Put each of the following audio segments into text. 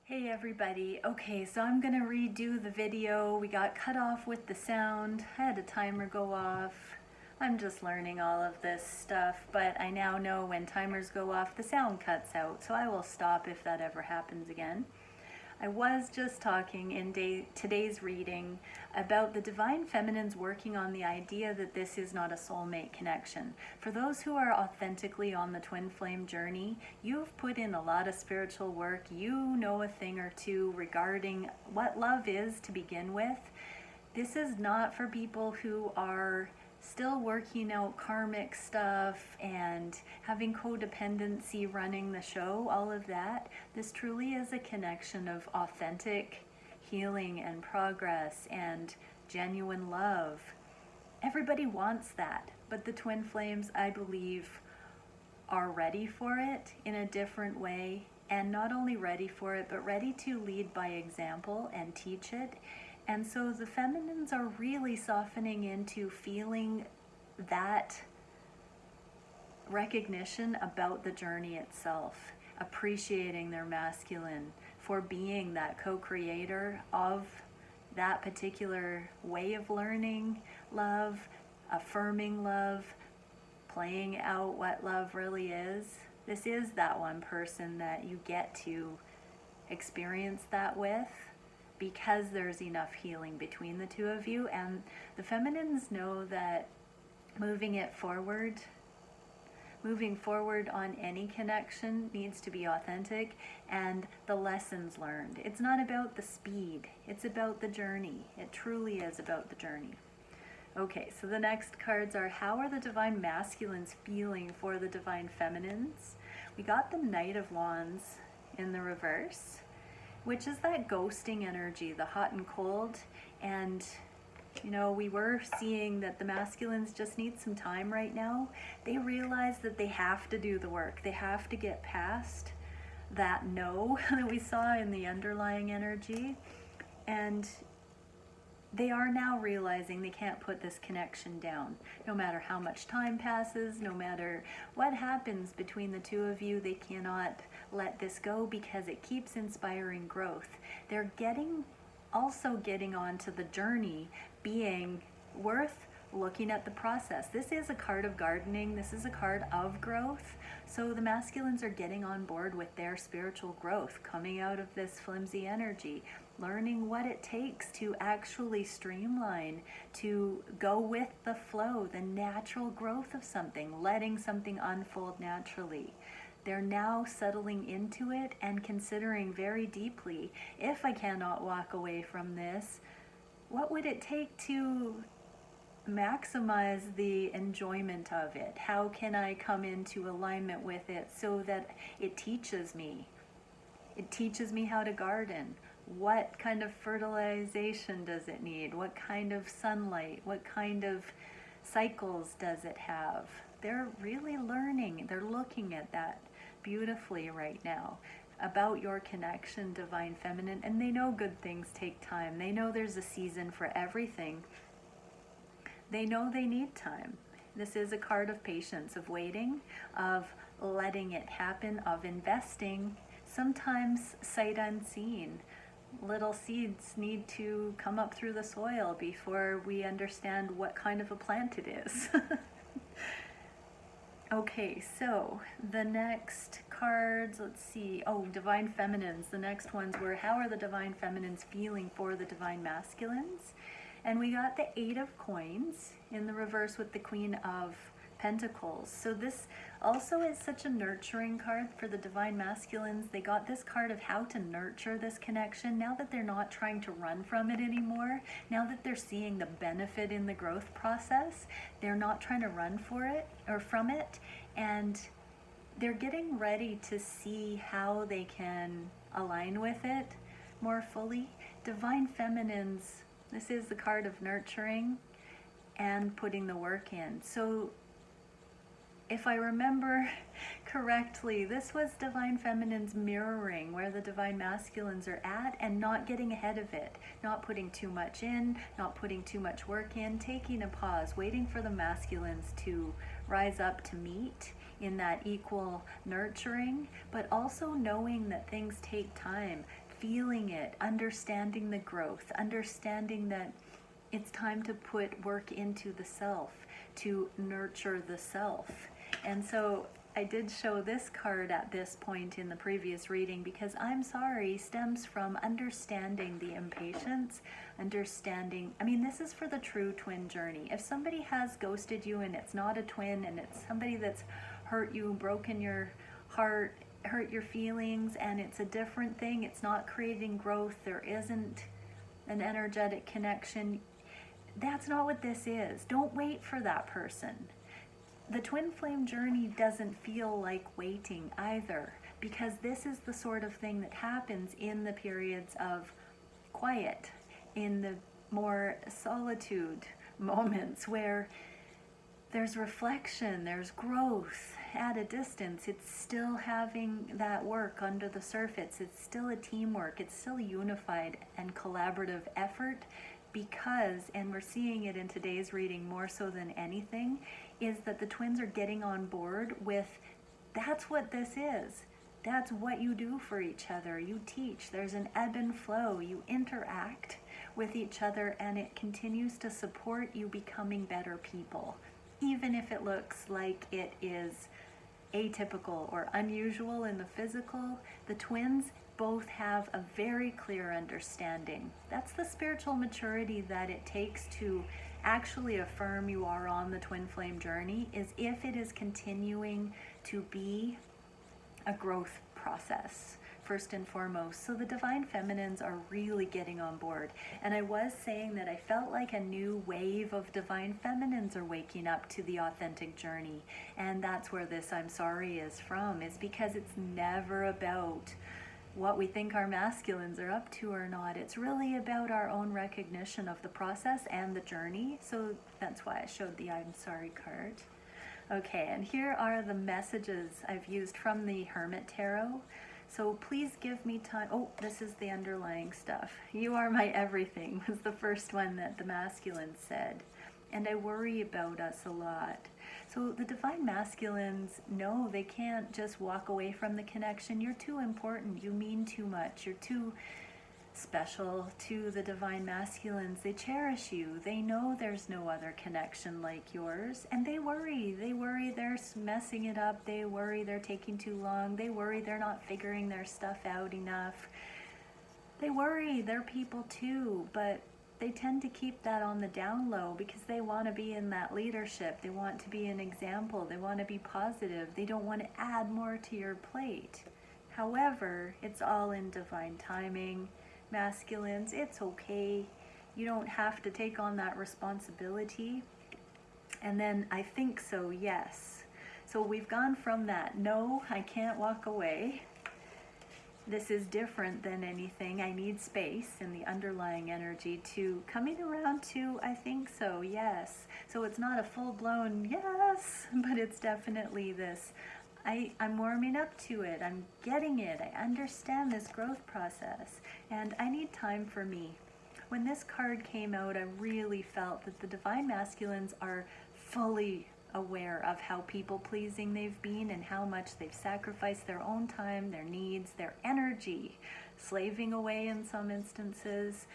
Hey everybody. Okay, so I'm gonna redo the video. We got cut off with the sound. I had a timer go off. I'm just learning all of this stuff, but I now know when timers go off, the sound cuts out, so I will stop if that ever happens again. I was just talking in today's reading about the divine feminines working on the idea that this is not a soulmate connection. For those who are authentically on the twin flame journey, you've put in a lot of spiritual work. You know a thing or two regarding what love is to begin with. This is not for people who are still working out karmic stuff and having codependency running the show, all of that. This truly is a connection of authentic healing and progress and genuine love. Everybody wants that, but the twin flames, I believe, are ready for it in a different way, and not only ready for it, but ready to lead by example and teach it. And so the feminines are really softening into feeling that recognition about the journey itself, appreciating their masculine for being that co-creator of that particular way of learning love, affirming love, playing out what love really is. This is that one person that you get to experience that with, because there's enough healing between the two of you. And the feminines know that moving forward on any connection needs to be authentic, and the lessons learned. It's not about the speed, it's about the journey. It truly is about the journey. Okay, so the next cards are, how are the divine masculines feeling for the divine feminines? We got the Knight of Wands in the reverse, which is that ghosting energy, the hot and cold. And you know, we were seeing that the masculines just need some time right now. They realize that they have to do the work. They have to get past that no that we saw in the underlying energy. And they are now realizing they can't put this connection down. No matter how much time passes, no matter what happens between the two of you, they cannot let this go because it keeps inspiring growth. They're also getting onto the journey being worth looking at the process. This is a card of gardening. This is a card of growth. So the masculines are getting on board with their spiritual growth, coming out of this flimsy energy, learning what it takes to actually streamline, to go with the flow, the natural growth of something, letting something unfold naturally. They're now settling into it and considering very deeply, if I cannot walk away from this, what would it take to maximize the enjoyment of it? How can I come into alignment with it so that it teaches me? It teaches me how to garden. What kind of fertilization does it need? What kind of sunlight? What kind of cycles does it have? They're really learning. They're looking at that beautifully right now about your connection, divine feminine, and they know good things take time. They know there's a season for everything. They know they need time. This is a card of patience, of waiting, of letting it happen, of investing, sometimes sight unseen. Little seeds need to come up through the soil before we understand what kind of a plant it is. Okay, so the next cards, let's see. Oh, divine feminines. The next ones were, how are the divine feminines feeling for the divine masculines? And we got the Eight of Coins in the reverse with the Queen of Pentacles. So this also is such a nurturing card for the divine masculines. They got this card of how to nurture this connection now that they're not trying to run from it anymore. Now that they're seeing the benefit in the growth process, they're not trying to run for it or from it, and they're getting ready to see how they can align with it more fully. Divine feminines, this is the card of nurturing and putting the work in. So if I remember correctly, this was divine feminines mirroring where the divine masculines are at and not getting ahead of it, not putting too much in, not putting too much work in, taking a pause, waiting for the masculines to rise up to meet in that equal nurturing, but also knowing that things take time. feeling it, understanding the growth, understanding that it's time to put work into the self, to nurture the self. And so I did show this card at this point in the previous reading because I'm sorry stems from understanding the impatience, understanding, I mean, this is for the true twin journey. If somebody has ghosted you and it's not a twin and it's somebody that's hurt you, broken your heart, hurt your feelings, and it's a different thing, it's not creating growth, there isn't an energetic connection, that's not what this is. Don't wait for that person. The twin flame journey doesn't feel like waiting either, because this is the sort of thing that happens in the periods of quiet, in the more solitude moments where there's reflection, there's growth at a distance. It's still having that work under the surface. It's still a teamwork. It's still a unified and collaborative effort because, and we're seeing it in today's reading more so than anything, is that the twins are getting on board with that's what this is. That's what you do for each other. You teach. There's an ebb and flow. You interact with each other and it continues to support you becoming better people. Even if it looks like it is atypical or unusual in the physical, the twins both have a very clear understanding. That's the spiritual maturity that it takes to actually affirm you are on the twin flame journey, is if it is continuing to be a growth process, first and foremost. So the divine feminines are really getting on board. And I was saying that I felt like a new wave of divine feminines are waking up to the authentic journey. And that's where this I'm sorry is from, is because it's never about what we think our masculines are up to or not. It's really about our own recognition of the process and the journey. So that's why I showed the I'm sorry card. Okay, and here are the messages I've used from the Hermit Tarot. So please give me time. Oh, this is the underlying stuff. You are my everything was the first one that the masculine said. And I worry about us a lot. So the divine masculines know they can't just walk away from the connection. You're too important. You mean too much. You're too special to the divine masculines. They cherish you. They know there's no other connection like yours. And they worry. They worry they're messing it up. They worry they're taking too long. They worry they're not figuring their stuff out enough. They worry they're people too, but they tend to keep that on the down low because they want to be in that leadership. They want to be an example. They want to be positive. They don't want to add more to your plate. However, it's all in divine timing. Masculines, it's okay. You don't have to take on that responsibility. And then I think so, yes. So we've gone from that, no, I can't walk away. This is different than anything. I need space in the underlying energy to coming around to, I think so, yes. So it's not a full-blown yes, but it's definitely this. I'm warming up to it. I'm getting it. I understand this growth process. And I need time for me. When this card came out, I really felt that the divine masculines are fully aware of how people-pleasing they've been and how much they've sacrificed their own time, their needs, their energy, slaving away in some instances,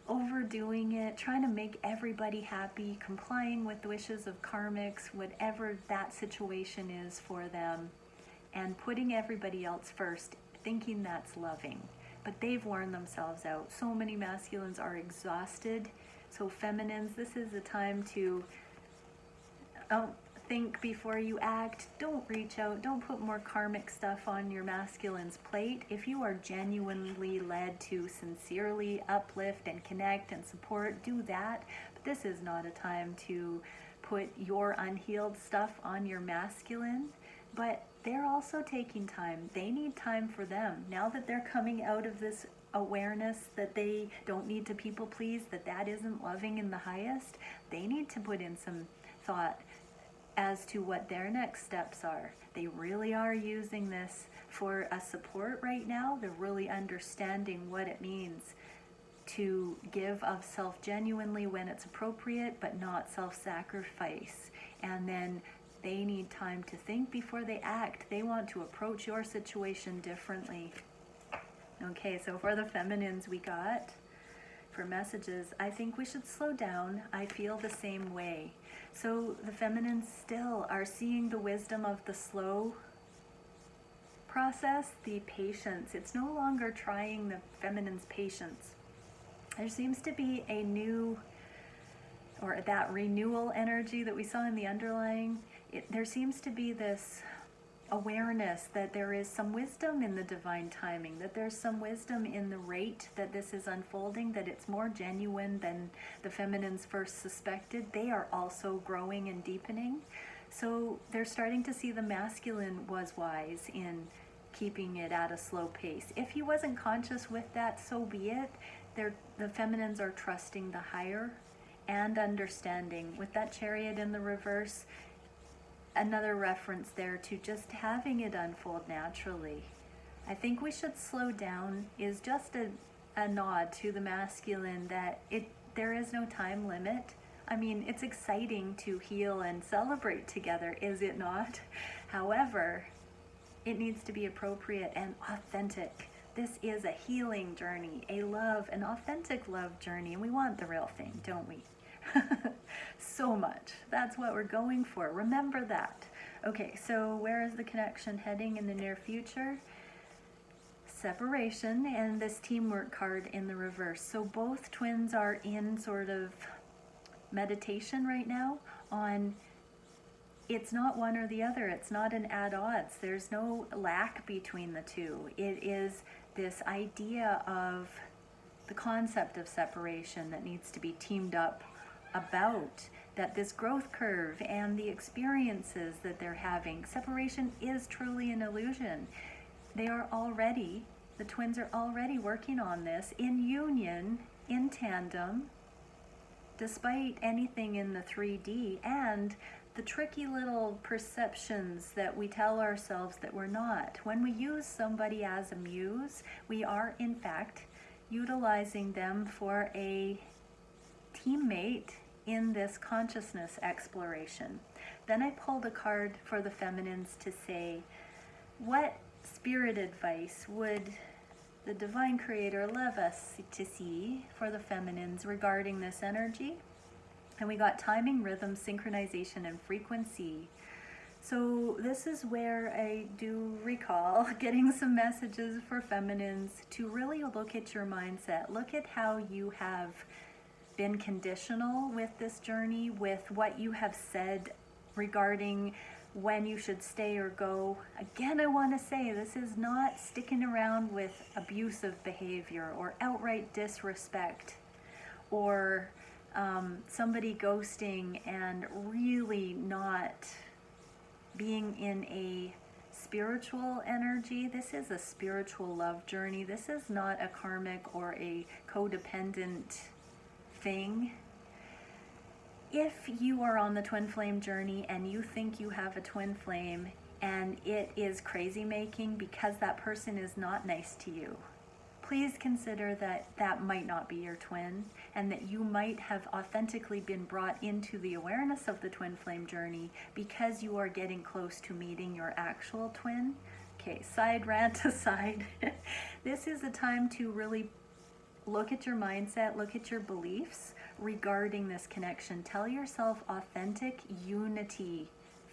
overdoing it, trying to make everybody happy, complying with the wishes of karmics, whatever that situation is for them, and putting everybody else first, thinking that's loving. But they've worn themselves out. So many masculines are exhausted. So feminines, this is a time to think before you act. Don't reach out. Don't put more karmic stuff on your masculine's plate. If you are genuinely led to sincerely uplift and connect and support, do that. But this is not a time to put your unhealed stuff on your masculine. But they're also taking time. They need time for them. Now that they're coming out of this awareness that they don't need to people please, that isn't loving in the highest, they need to put in some thought as to what their next steps are. They really are using this for a support right now. They're really understanding what it means to give of self genuinely when it's appropriate, but not self-sacrifice. And then they need time to think before they act. They want to approach your situation differently. Okay, so for the feminines we got, for messages, I think we should slow down. I feel the same way. So the feminines still are seeing the wisdom of the slow process, the patience. It's no longer trying the feminine's patience. There seems to be a new, or that renewal energy that we saw in the underlying. There seems to be this awareness that there is some wisdom in the divine timing, that there's some wisdom in the rate that this is unfolding, that it's more genuine than the feminines first suspected. They are also growing and deepening. So they're starting to see the masculine was wise in keeping it at a slow pace. If he wasn't conscious with that, so be it. The feminines are trusting the higher and understanding. With that Chariot in the reverse, another reference there to just having it unfold naturally. I think we should slow down is just a nod to the masculine that there is no time limit. I mean, it's exciting to heal and celebrate together, is it not? However, it needs to be appropriate and authentic. This is a healing journey, an authentic love journey, and we want the real thing, don't we? So much. That's what we're going for. Remember that. Okay, so where is the connection heading in the near future? Separation and this teamwork card in the reverse. So both twins are in sort of meditation right now on it's not one or the other. It's not an at odds. There's no lack between the two. It is this idea of the concept of separation that needs to be teamed up about, that this growth curve and the experiences that they're having. Separation is truly an illusion. The twins are already working on this in union, in tandem, despite anything in the 3D and the tricky little perceptions that we tell ourselves that we're not. When we use somebody as a muse, we are in fact utilizing them for a teammate in this consciousness exploration. Then I pulled a card for the feminines to say, what spirit advice would the divine creator love us to see for the feminines regarding this energy? And we got timing, rhythm, synchronization, and frequency. So this is where I do recall getting some messages for feminines to really look at your mindset. Look at how you have been conditional with this journey, with what you have said regarding when you should stay or go. Again, I want to say this is not sticking around with abusive behavior or outright disrespect or somebody ghosting and really not being in a spiritual energy. This is a spiritual love journey. This is not a karmic or a codependent thing. If you are on the twin flame journey and you think you have a twin flame and it is crazy making because that person is not nice to you, please consider that that might not be your twin and that you might have authentically been brought into the awareness of the twin flame journey because you are getting close to meeting your actual twin. Okay, side rant aside, this is a time to really look at your mindset, look at your beliefs regarding this connection. Tell yourself authentic unity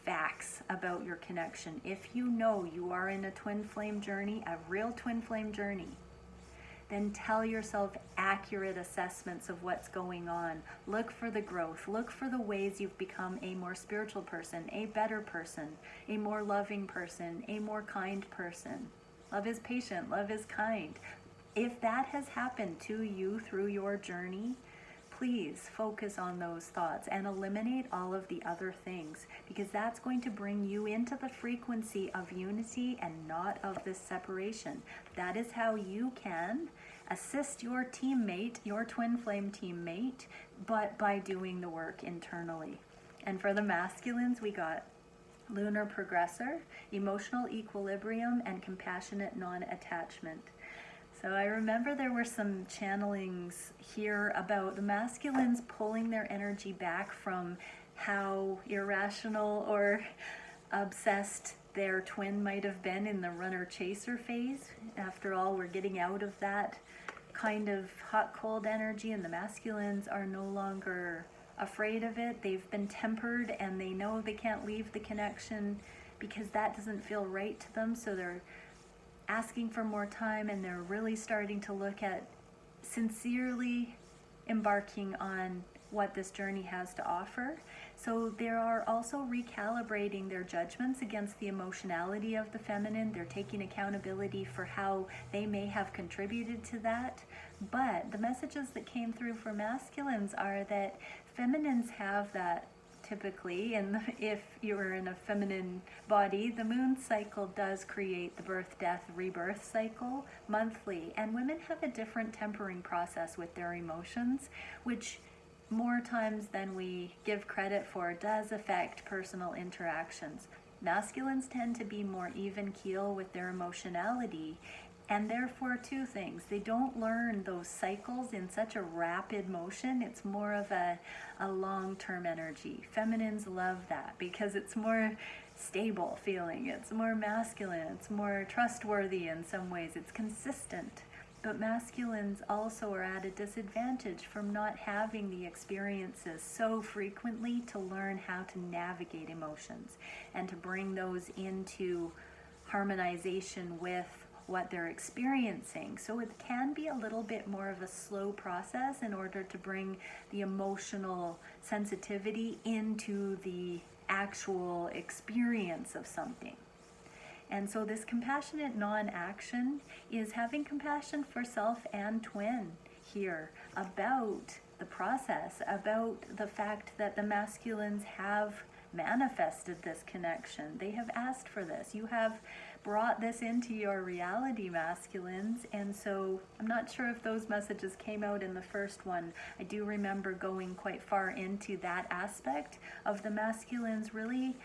facts about your connection. If you know you are in a twin flame journey, a real twin flame journey, then tell yourself accurate assessments of what's going on. Look for the growth. Look for the ways you've become a more spiritual person, a better person, a more loving person, a more kind person. Love is patient. Love is kind. If that has happened to you through your journey, please focus on those thoughts and eliminate all of the other things, because that's going to bring you into the frequency of unity and not of this separation. That is how you can assist your teammate, your twin flame teammate, but by doing the work internally. And for the masculines, we got lunar progressor, emotional equilibrium, and compassionate non-attachment. So I remember there were some channelings here about the masculines pulling their energy back from how irrational or obsessed their twin might have been in the runner-chaser phase. After all, we're getting out of that kind of hot-cold energy, and the masculines are no longer afraid of it. They've been tempered, and they know they can't leave the connection because that doesn't feel right to them, so they're asking for more time, and they're really starting to look at sincerely embarking on what this journey has to offer. So they are also recalibrating their judgments against the emotionality of the feminine. They're taking accountability for how they may have contributed to that. But the messages that came through for masculines are that feminines have that typically, and if you're in a feminine body, the moon cycle does create the birth, death, rebirth cycle monthly, and women have a different tempering process with their emotions, which more times than we give credit for does affect personal interactions. Masculines tend to be more even keel with their emotionality, and therefore two things: they don't learn those cycles in such a rapid motion. It's more of a long-term energy. Feminines love that because it's more stable feeling, it's more masculine, it's more trustworthy in some ways, it's consistent. But masculines also are at a disadvantage from not having the experiences so frequently to learn how to navigate emotions and to bring those into harmonization with what they're experiencing. So it can be a little bit more of a slow process in order to bring the emotional sensitivity into the actual experience of something. And so this compassionate non-action is having compassion for self and twin here about the process, about the fact that the masculines have manifested this connection. They have asked for this. You have brought this into your reality, masculines. And so I'm not sure if those messages came out in the first one. I do remember going quite far into that aspect of the masculines really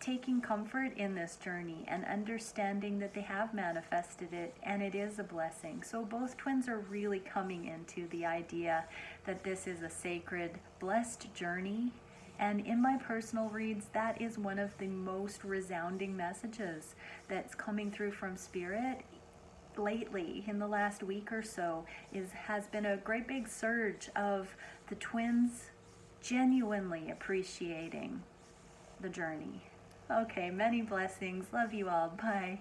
taking comfort in this journey and understanding that they have manifested it and it is a blessing. So both twins are really coming into the idea that this is a sacred, blessed journey. And in my personal reads, that is one of the most resounding messages that's coming through from Spirit lately in the last week or so has been a great big surge of the twins genuinely appreciating the journey. Okay, many blessings. Love you all. Bye.